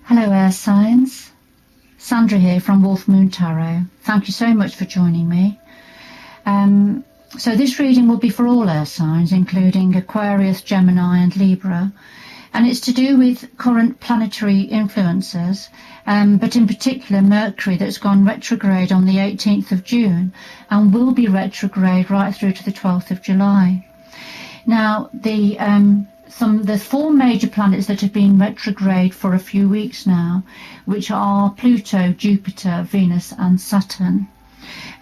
Hello air signs, Sandra here from Wolf Moon Tarot. Thank you so much for joining me. So this reading will be for all air signs, including Aquarius, Gemini and Libra, and it's to do with current planetary influences, but in particular Mercury, that's gone retrograde on the 18th of June and will be retrograde right through to the 12th of July. Now the four major planets that have been retrograde for a few weeks now, which are Pluto, Jupiter, Venus and Saturn.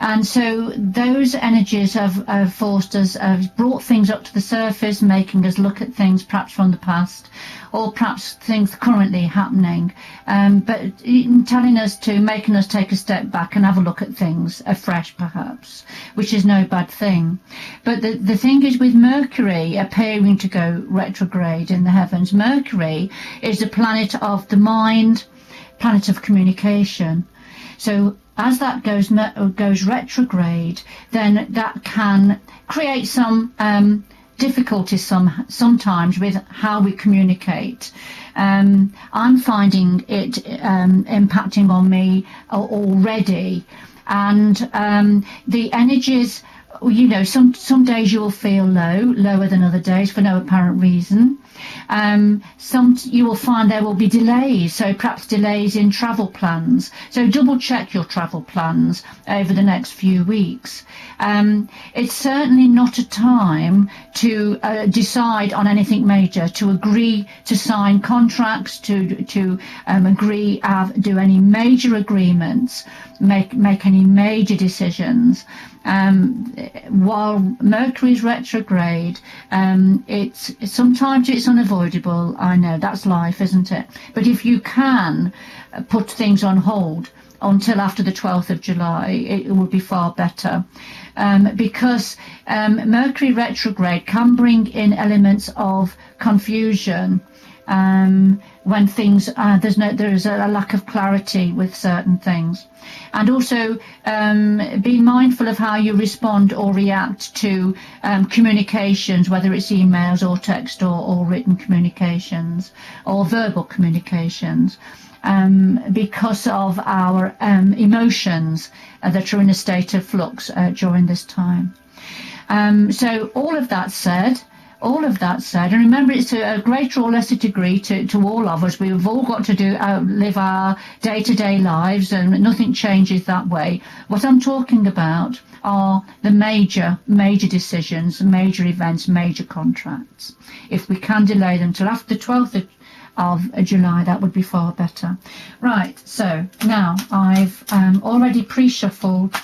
And so those energies have forced us, have brought things up to the surface, making us look at things perhaps from the past, or perhaps things currently happening, but telling us to, making us take a step back and have a look at things afresh perhaps, which is no bad thing. But the thing is, with Mercury appearing to go retrograde in the heavens, Mercury is the planet of the mind, planet of communication. So as that goes retrograde, then that can create some difficulties sometimes with how we communicate. I'm finding it impacting on me already, and the energies, you know, some days you will feel lower than other days for no apparent reason. You will find there will be delays, so perhaps delays in travel plans. So double check your travel plans over the next few weeks. It's certainly not a time to decide on anything major, to agree to sign contracts, to agree, do any major agreements, make any major decisions. While Mercury is retrograde, sometimes it's unavoidable. I know that's life, isn't it? But if you can put things on hold until after the 12th of July, it would be far better, because Mercury retrograde can bring in elements of confusion. When things there is a lack of clarity with certain things, and also be mindful of how you respond or react to communications, whether it's emails or text or written communications or verbal communications, because of our emotions that are in a state of flux during this time. So all of that said, and remember, it's to a greater or lesser degree to all of us. We've all got to live our day-to-day lives, and nothing changes that way. What I'm talking about are the major decisions, major events, major contracts. If we can delay them till after the 12th of July, that would be far better. Right, so now I've already pre-shuffled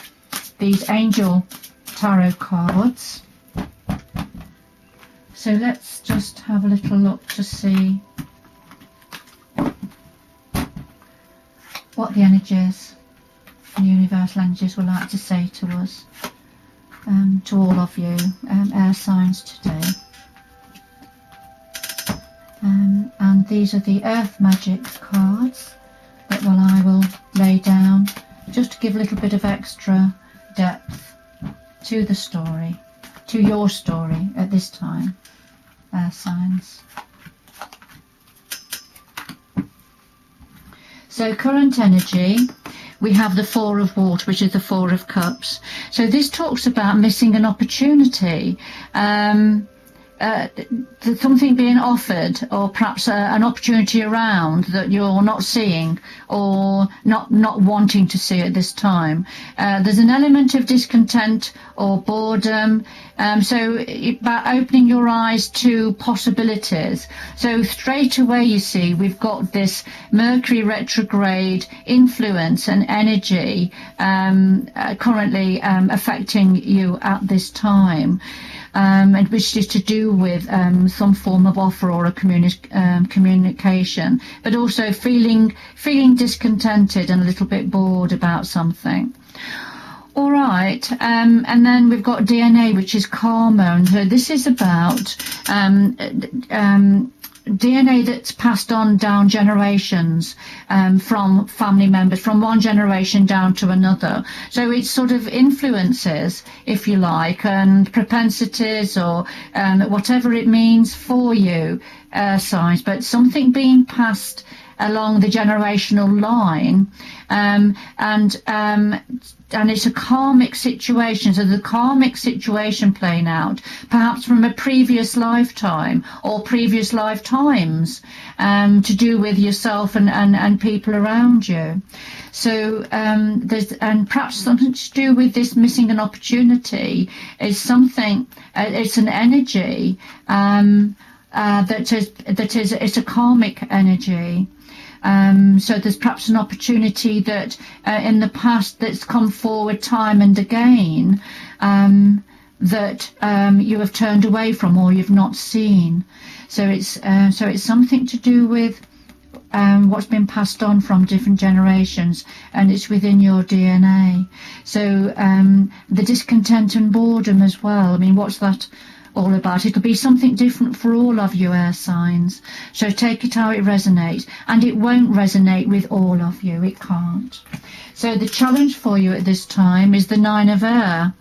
these angel tarot cards. So let's just have a little look to see what the energies, the universal energies, would like to say to us, to all of you, air signs today. And these are the Earth Magic cards that I will lay down just to give a little bit of extra depth to the story, to your story at this time. Signs. So current energy, we have the Four of Water, which is the Four of Cups. So this talks about missing an opportunity, something being offered, or perhaps an opportunity around that you're not seeing or not wanting to see at this time. There's an element of discontent or boredom, so about opening your eyes to possibilities. So straight away, you see, we've got this Mercury retrograde influence and energy currently affecting you at this time. And which is to do with some form of offer or a communication, but also feeling discontented and a little bit bored about something. All right, and then we've got DNA, which is karma, and so this is about DNA that's passed on down generations, from family members, from one generation down to another. So it sort of influences, if you like, and propensities, or whatever it means for you, signs, but something being passed along the generational line, and it's a karmic situation. So the karmic situation playing out, perhaps from a previous lifetime or previous lifetimes, to do with yourself and people around you. So there's, and perhaps something to do with this missing an opportunity is something. It's an energy it's a karmic energy. So there's perhaps an opportunity that in the past that's come forward time and again, that you have turned away from or you've not seen. So it's something to do with what's been passed on from different generations, and it's within your DNA. So the discontent and boredom as well. I mean, what's that all about? It'll be something different for all of you air signs. So take it how it resonates, and it won't resonate with all of you. It can't. So the challenge for you at this time is the 9 of Air,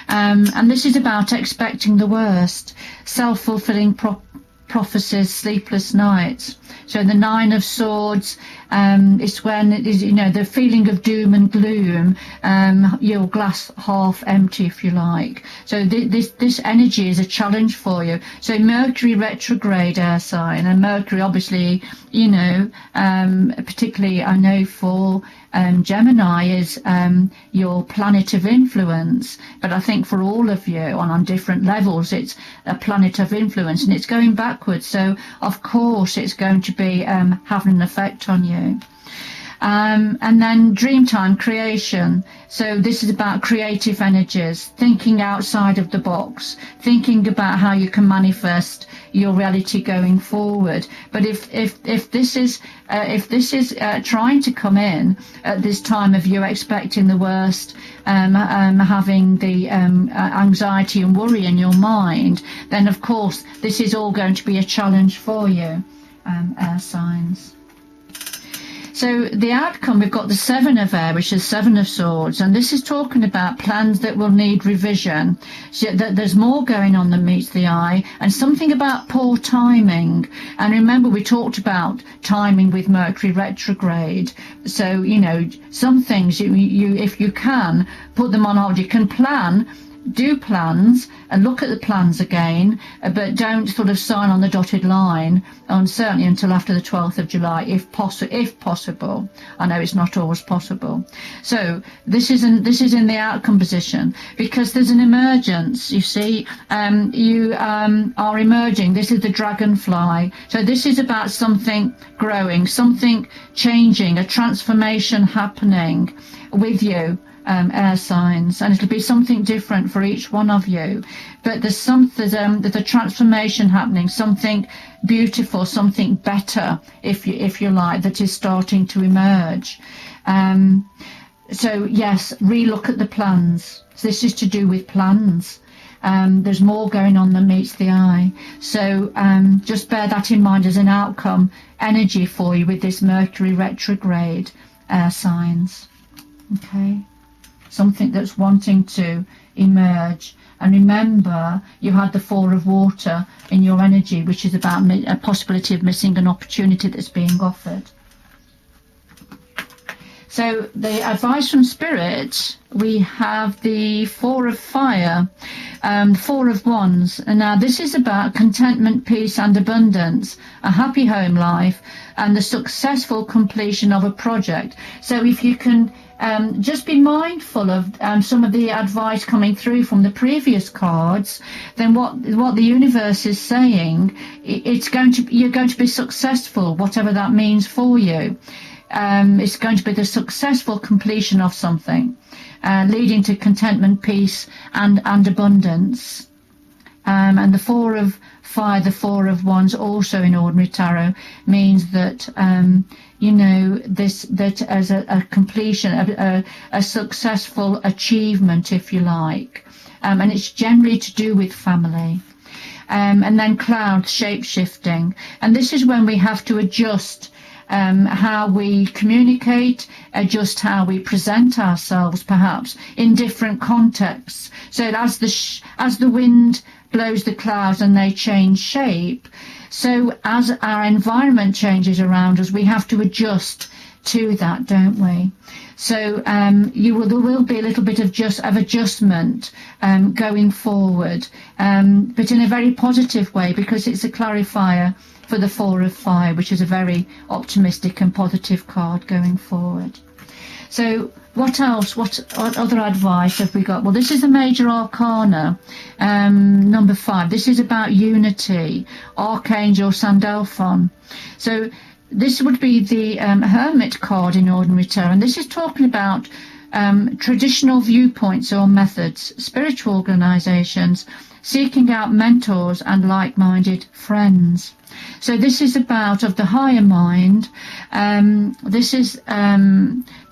and this is about expecting the worst, self-fulfilling prophecies, sleepless nights. So the 9 of Swords, it's when it is, the feeling of doom and gloom, your glass half empty, if you like. So this energy is a challenge for you. So Mercury retrograde air sign, and Mercury obviously, particularly I know for Gemini is your planet of influence, but I think for all of you on different levels it's a planet of influence, and it's going backwards, so of course it's going to be having an effect on you. And then Dreamtime creation. So this is about creative energies, thinking outside of the box, thinking about how you can manifest your reality going forward. But if this is trying to come in at this time of you expecting the worst, having the anxiety and worry in your mind, then of course this is all going to be a challenge for you, air signs. So the outcome, we've got the 7 of Air, which is 7 of Swords, and this is talking about plans that will need revision. So that there's more going on than meets the eye, and something about poor timing. And remember, we talked about timing with Mercury retrograde. So some things you if you can put them on hold. You can do plans and look at the plans again, but don't sort of sign on the dotted line, and certainly until after the 12th of July, if possible. I know it's not always possible. So this is in the outcome position, because there's an emergence. You see, you are emerging. This is the dragonfly. So this is about something growing, something changing, a transformation happening with you, air signs, and it'll be something different for each one of you, but there's a transformation happening, something beautiful, something better, if you like, that is starting to emerge. So yes, relook at the plans. So this is to do with plans. There's more going on than meets the eye, so just bear that in mind as an outcome energy for you with this Mercury retrograde, air signs. Okay, something that's wanting to emerge. And remember, you had the 4 of Water in your energy, which is about a possibility of missing an opportunity that's being offered. So the advice from Spirit, we have the 4 of Fire, 4 of Wands. And now this is about contentment, peace and abundance, a happy home life, and the successful completion of a project. So if you can just be mindful of some of the advice coming through from the previous cards, then what the universe is saying, you're going to be successful, whatever that means for you. It's going to be the successful completion of something, leading to contentment, peace and abundance. And the 4 of Fire, the 4 of Wands, also in ordinary tarot, means that that as a completion, a successful achievement, if you like, and it's generally to do with family. And then Cloud, shape-shifting, and this is when we have to adjust how we communicate, adjust how we present ourselves, perhaps in different contexts. So as the wind blows the clouds and they change shape, So as our environment changes around us, we have to adjust to that, don't we? So there will be a little bit of adjustment going forward, but in a very positive way, because it's a clarifier for the Four of Fire, which is a very optimistic and positive card going forward. So what else? What other advice have we got? Well, this is a major arcana, number 5. This is about unity, Archangel Sandalphon. So this would be the Hermit card in ordinary tarot, and this is talking about traditional viewpoints or methods, spiritual organizations, seeking out mentors and like-minded friends. So this is about of the higher mind. This is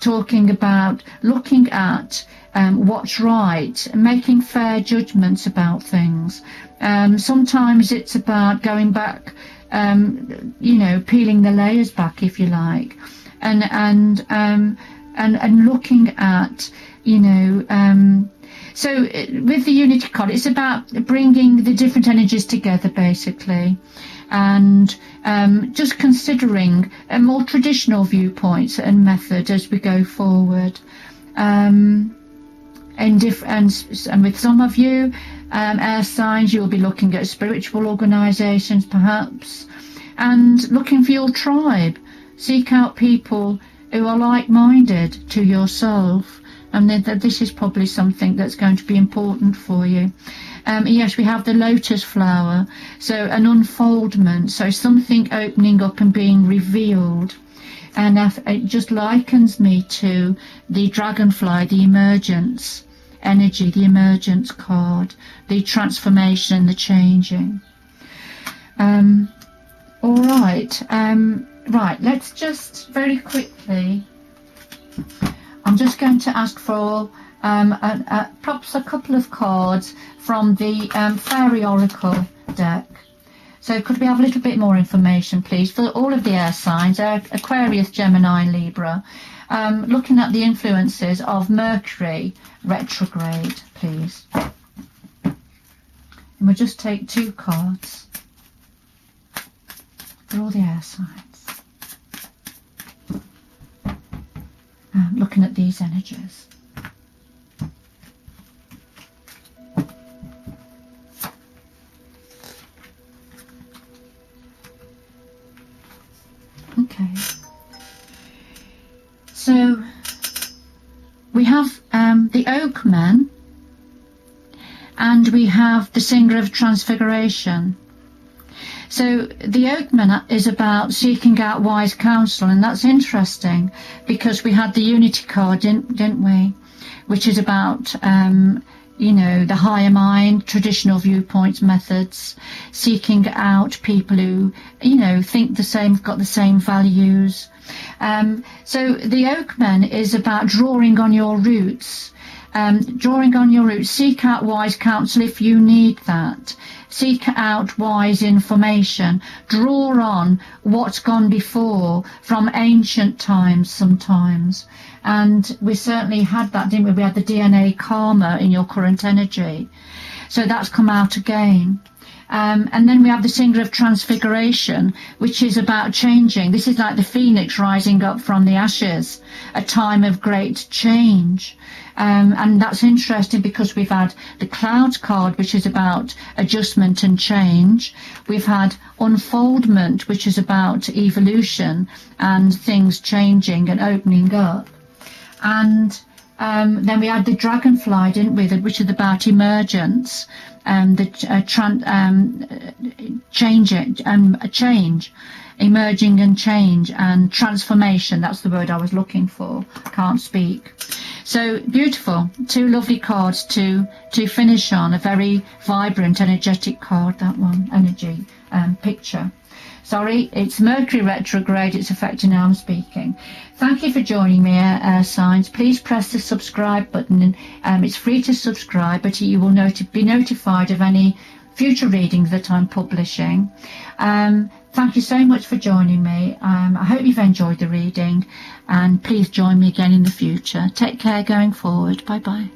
talking about looking at what's right, making fair judgments about things. Sometimes it's about going back, peeling the layers back, if you like, and looking at, so with the Unity card, it's about bringing the different energies together, basically, and just considering more traditional viewpoints and method as we go forward. And with some of you air signs, you'll be looking at spiritual organizations perhaps, and looking for your tribe. Seek out people who are like-minded to yourself, and this is probably something that's going to be important for you. Yes, we have the lotus flower, so an unfoldment, so something opening up and being revealed. And it just likens me to the dragonfly, the emergence energy, the emergence card, the transformation, the changing. All right, right, let's just very quickly, I'm just going to ask for perhaps a couple of cards from the Faerie Oracle deck. So could we have a little bit more information, please, for all of the air signs, Aquarius, Gemini, and Libra, looking at the influences of Mercury retrograde, please. And we'll just take 2 cards for all the air signs, looking at these energies. Okay, so we have the Oakman, and we have the Singer of Transfiguration. So the Oakman is about seeking out wise counsel, and that's interesting because we had the Unity card, didn't we? Which is about the higher mind, traditional viewpoints, methods, seeking out people who, think the same, got the same values. So the Oakman is about drawing on your roots. Seek out wise counsel if you need that. Seek out wise information. Draw on what's gone before from ancient times sometimes. And we certainly had that, didn't we? We had the DNA karma in your current energy. So that's come out again. And then we have the Singer of Transfiguration, which is about changing. This is like the phoenix rising up from the ashes, a time of great change. And that's interesting because we've had the Clouds card, which is about adjustment and change. We've had Unfoldment, which is about evolution and things changing and opening up. And then we had the Dragonfly, didn't we, which is about emergence, change, emerging and change, and transformation. That's the word I was looking for. Can't speak. So beautiful. 2 lovely cards to finish on. A very vibrant, energetic card, that one. Energy picture. Sorry, it's Mercury retrograde. It's affecting how I'm speaking. Thank you for joining me, air signs. Please press the subscribe button. It's free to subscribe, but you will be notified of any future readings that I'm publishing. Thank you so much for joining me. I hope you've enjoyed the reading, and please join me again in the future. Take care going forward. Bye bye.